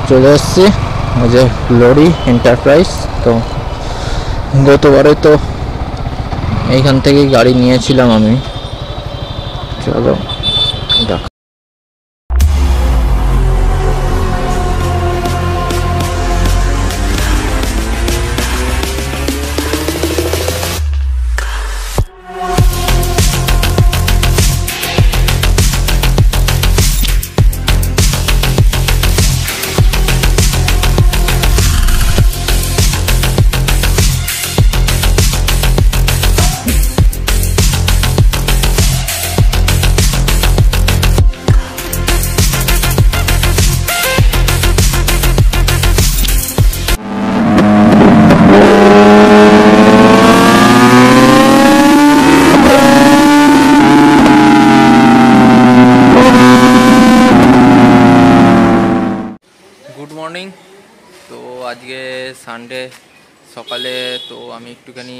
চলে এসেছি ওই যে গ্লোরি এন্টারপ্রাইজ। তো গতবারে তো এইখান থেকেই গাড়ি নিয়েছিলাম আমি। চলো দেখ। Good morning. তো আজকে সানডে সকালে তো আমি একটুখানি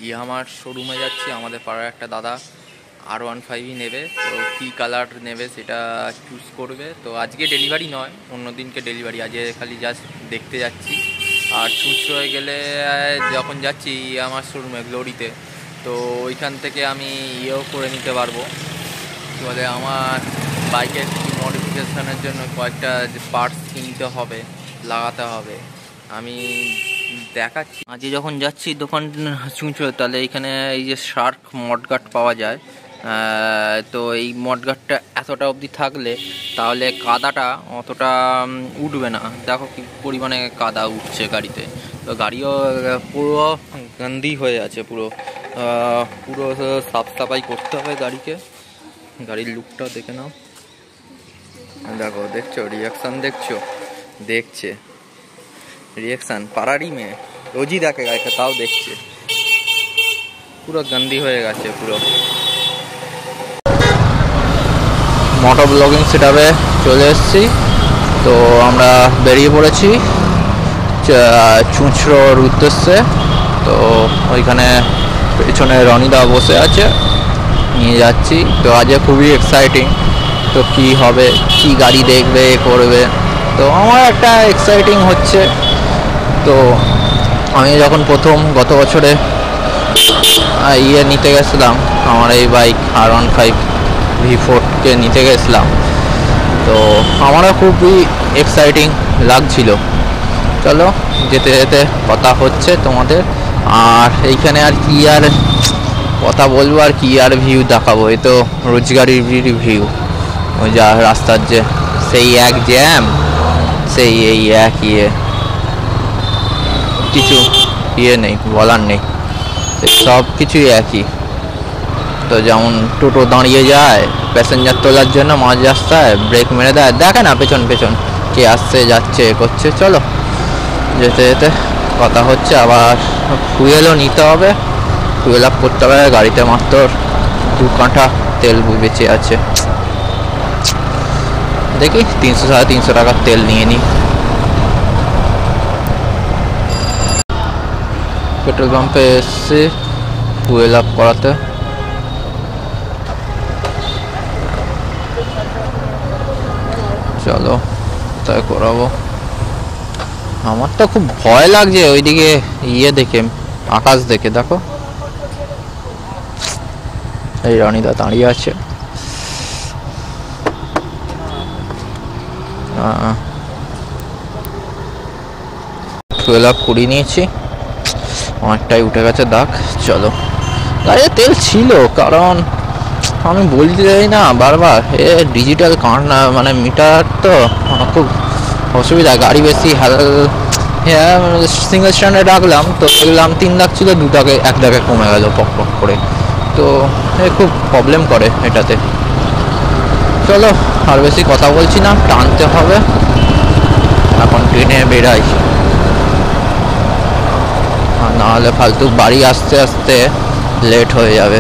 ইয়ামার শোরুমে যাচ্ছি। আমাদের পাড়ার একটা দাদা R15 নেবে, তো কী কালার নেবে সেটা চুজ করবে। তো আজকে ডেলিভারি নয়, অন্য দিনকে ডেলিভারি, আজকে খালি জাস্ট দেখতে যাচ্ছি। আর চুঁচড়োয় গেলে যখন যাচ্ছি ইয়ামার শোরুমে গ্লোরিতে, তো ওইখান থেকে আমি ইয়েও করে নিতে পারবো, কী বলে, আমার বাইকের মডিফিকেশনের জন্য কয়েকটা পার্টস কিনতে হবে, লাগাতে হবে। আমি দেখাচ্ছি আজকে যখন যাচ্ছি দোকান চুঁচড়ো, তাহলে এইখানে এই যে শার্ক মডগার্ড পাওয়া যায়। তো এই মডগার্ডটা এতটা অবধি থাকলে তাহলে কাদাটা অতটা উঠবে না। দেখো কি পরিমাণে কাদা উঠছে গাড়িতে। তো গাড়িও পুরো গন্দি হয়ে আছে, পুরো সাফ সাফাই করতে হবে গাড়িকে। গাড়ির লুকটা দেখে নাও, দেখো, দেখছো রিয়াকশান, দেখছে রিয়াকশান। পাড়ারই মেয়ে, রোজই দেখে গাড়িটা, তাও দেখছে। পুরো গন্দি হয়ে গেছে পুরো। মোটর ব্লগিং সেটআপে চলে এসেছি। তো আমরা বেরিয়ে পড়েছি চুঁচড়োর উদ্দেশ্যে। তো ওইখানে পেছনে রনিদা বসে আছে, নিয়ে যাচ্ছি। তো আজ খুবই এক্সাইটিং। তো কি হবে, কি গাড়ি দেখবে করবে, তো আমার একটা এক্সাইটিং হচ্ছে। তো আমি যখন প্রথম গত বছরে নিতে গেছিলাম, আমার এই বাইক R15 V4কে নিতে গেছিলাম, তো আমারও খুবই এক্সাইটিং লাগছিল। চলো যেতে যেতে কথা হচ্ছে তোমাদের। আর এইখানে আর কি আর কথা বলবো, আর কি আর ভিউ দেখাবো, এই তো রোজগাড়ির ভিউ। ওই যা রাস্তার যে সেই এক জ্যাম, সেই এই এক কিছু নেই, বলার নেই, সব কিছুই একই। তো যেমন টোটো দাঁড়িয়ে যায় প্যাসেঞ্জার তোলার জন্য মাঝ রাস্তায়, ব্রেক মেরে দেয়, দেখে না পেছন কে আসছে যাচ্ছে করছে। চলো যেতে যেতে কথা হচ্ছে। আবার ফুয়েলও নিতে হবে, ফুয়েল আপ করতে হবে। গাড়িতে মাত্র 2 কাঠা তেল বেঁচে আছে। দেখি 300-350 টাকার তেল নিয়ে নিই পেট্রোল পাম্পে এসে ফুয়েল আপ করাতে। চলো তাই করাবো। আমার তো খুব ভয় লাগছে ওইদিকে দেখে, আকাশ দেখে। দেখো এই রনিদা দাঁড়িয়ে আছে। ফুয়েল আপ করিয়ে নিয়েছি, অনেকটাই উঠে গেছে দাগ। চলো, গাড়িতে তেল ছিল, কারণ আমি বলতে চাই না বারবার, ডিজিটাল মানে মিটার তো খুব অসুবিধা। গাড়ি বেশি সিঙ্গেল স্ট্যান্ডে রাখলাম, তো দেখলাম 3 দাগ ছিল, 2 দাগে 1 দাগে কমে গেল পক করে। তো খুব প্রবলেম করে এটাতে। চলো আর বেশি কথা বলছি না, টানতে হবে, এখন ট্রেনে বেরাই, নাহলে ফালতু বাড়ি আসতে আসতে লেট হয়ে যাবে।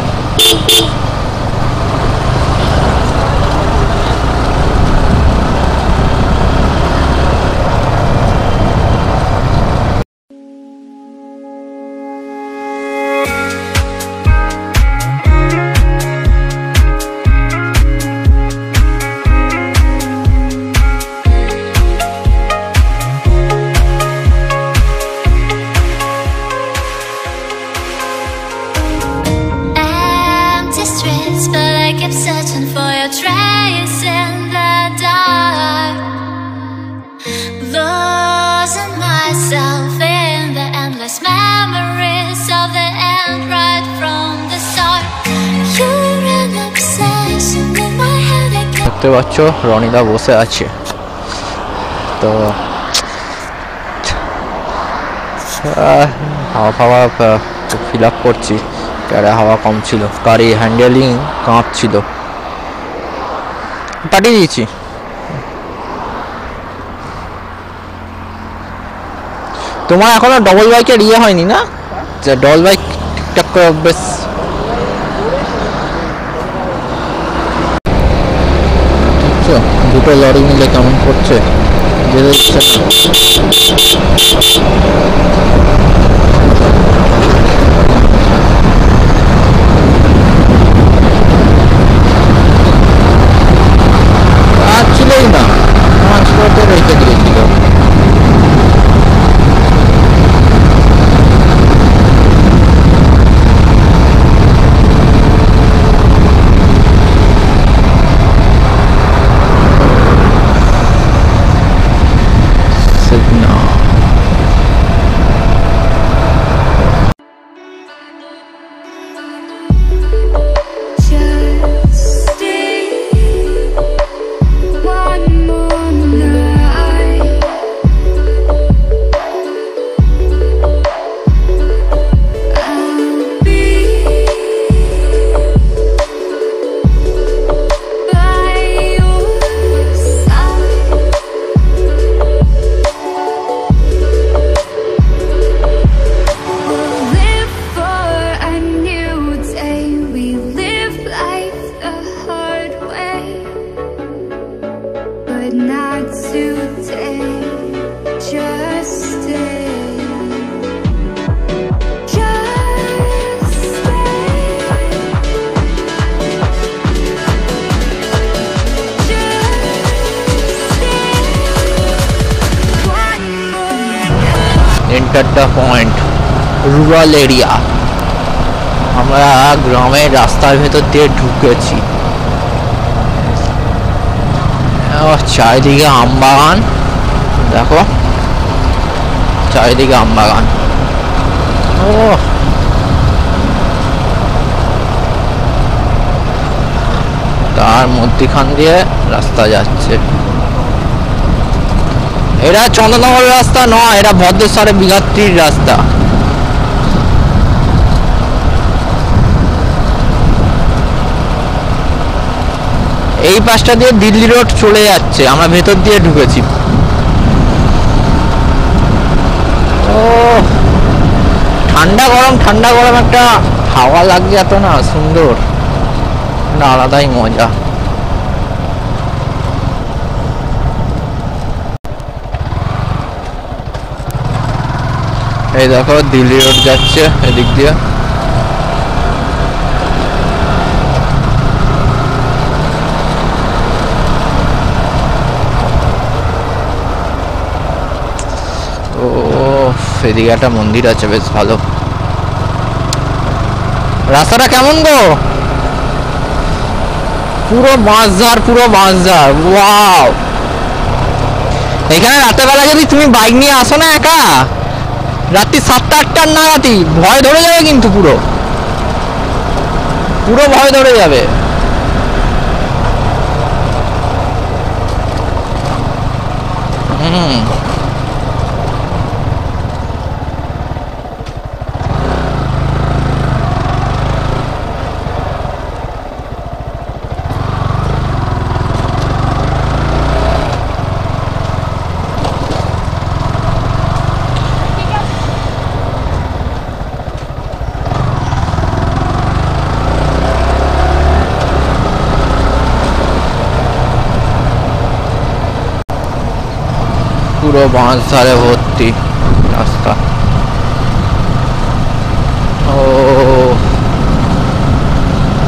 Losing myself in the endless memories of the end right from the start. You're an obsession in my head. দেখতে পাচ্ছ রনিদা বসে আছে, তো হাওয়া ফাওয়া ফিল আপ করছি, টায়ারে হাওয়া কম ছিল, গাড়ি হ্যান্ডেলিং কাঁপছিল, পাঠিয়ে দিয়েছি। তোমার এখনো ডবল বাইকের ইয়ে হয়নি না, যে ডবল বাইক ঠিকঠাক করে বেশ দুটো লরি মিলে কেমন করছে, যেতে ইচ্ছে ছিলই না, ট্রান্সপোর্টে রেখে দিয়েছিল। Enter the point, rural area. আমরা গ্রামের রাস্তার ভেতর দিয়ে ঢুকেছি। চারিদিকে আম বাগান, দেখো চারিদিকে আম বাগান। ও তার মধ্যখান দিয়ে রাস্তা যাচ্ছে। এটা চন্দননগর রাস্তা নয়, এটা ভদ্রেশ্বরে বিঘাত্রীর রাস্তা। এই পাশটা দিয়ে দিল্লি রোড চলে যাচ্ছে, আমরা ভেতর দিয়ে ঢুকেছি। ও ঠান্ডা গরম একটা হাওয়া লাগছে, এত না সুন্দর, আলাদাই মজা। এই দেখো দিল্লি রোড যাচ্ছে এদিক দিয়ে। ও এদিকে একটা মন্দির আছে বেশ ভালো। রাস্তাটা কেমন গো? পুরো বাঁশঝাড়, ওয়াও। এখানে রাতের বেলা যদি তুমি বাইক নিয়ে আসো না একা, রাত্রি 7টা-8টার নাগাতি ভয় ধরে যাবে, কিন্তু পুরো ভয় ধরে যাবে। পুরো বাঁশঝাড়ে ভর্তি রাস্তা। ও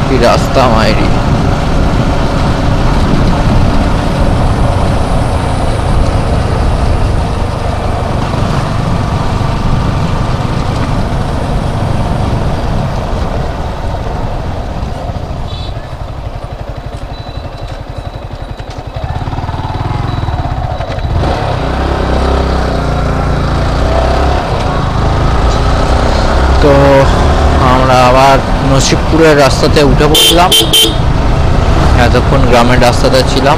কি রাস্তা মাইরি। আমরা আবার নসিবপুরের রাস্তাতে উঠে পড়লাম। এতক্ষণ গ্রামের রাস্তাতে ছিলাম।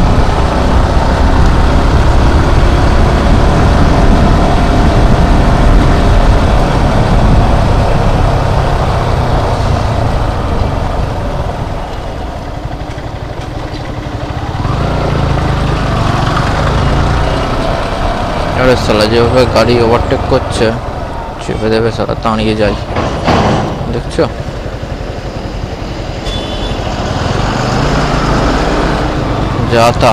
আরে সালা যেভাবে গাড়ি ওভারটেক করছে চেপে দেবে সালা, তাড়িয়ে যায় দেখছো। যা তা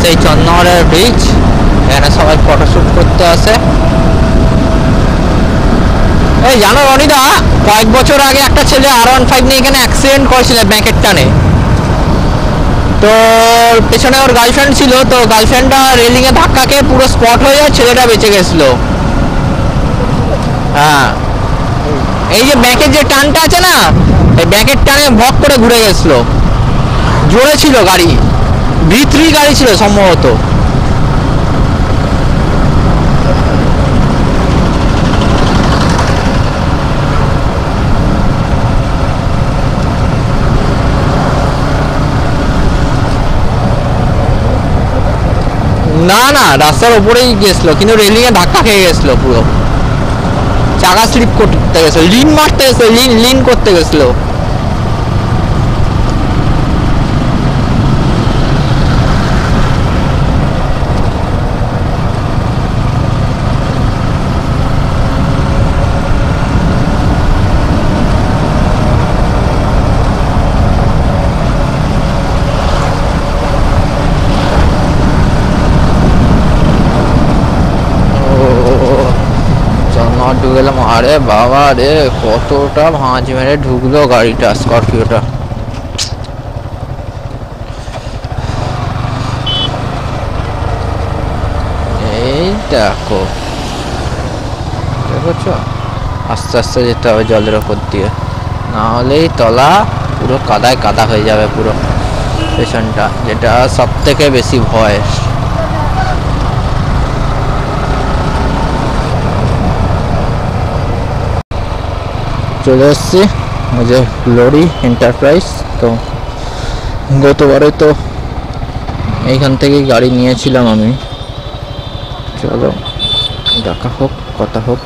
সেই চন্দননগরের ব্রিজ, এখানে সবাই ফটোশুট করতে আসে। এই জানো রনিদা, কয়েক বছর আগে একটা ছেলে R15 নিয়ে এখানে অ্যাক্সিডেন্ট করেছিল ব্যাংকের টানে। তো পেছনে ওর গার্লফ্রেন্ড ছিল, তো গার্লফ্রেন্ডটা রেলিংয়ে ধাক্কা খেয়ে পুরো স্পট হয়ে যায়, ছেলেটা বেঁচে গেছিল। হ্যাঁ, এই যে ব্যাংকের যে টানটা আছে না, এই ব্যাংকের টানে ভক করে ঘুরে গেছিল। জোরে ছিল গাড়ি, V3 গাড়ি ছিল সম্ভবত। না না, রাস্তার উপরেই গেছিল, কিন্তু রেলিংয়ে ধাক্কা খেয়ে গেছিল, পুরো চাকা স্লিপ করতে গেছিল, লিন মারতে গেছিল, লিন করতে গেছিল। আরে বাবা রে, কতটা ভাঁজ মেরে ঢুকলো গাড়িটা, স্করপিওটা। এই দেখো, দেখছো, আস্তে আস্তে যেতে হবে জলের ওপর দিয়ে, না হলেই তলা পুরো কাদায় কাদা হয়ে যাবে পুরো পেছনটা, যেটা সব থেকে বেশি ভয়। চলে এসছি ওই যে গ্লোরি এন্টারপ্রাইজ। তো গতবারে তো এইখান থেকেই গাড়ি নিয়েছিলাম আমি। চলো দেখা হোক, কথা হোক।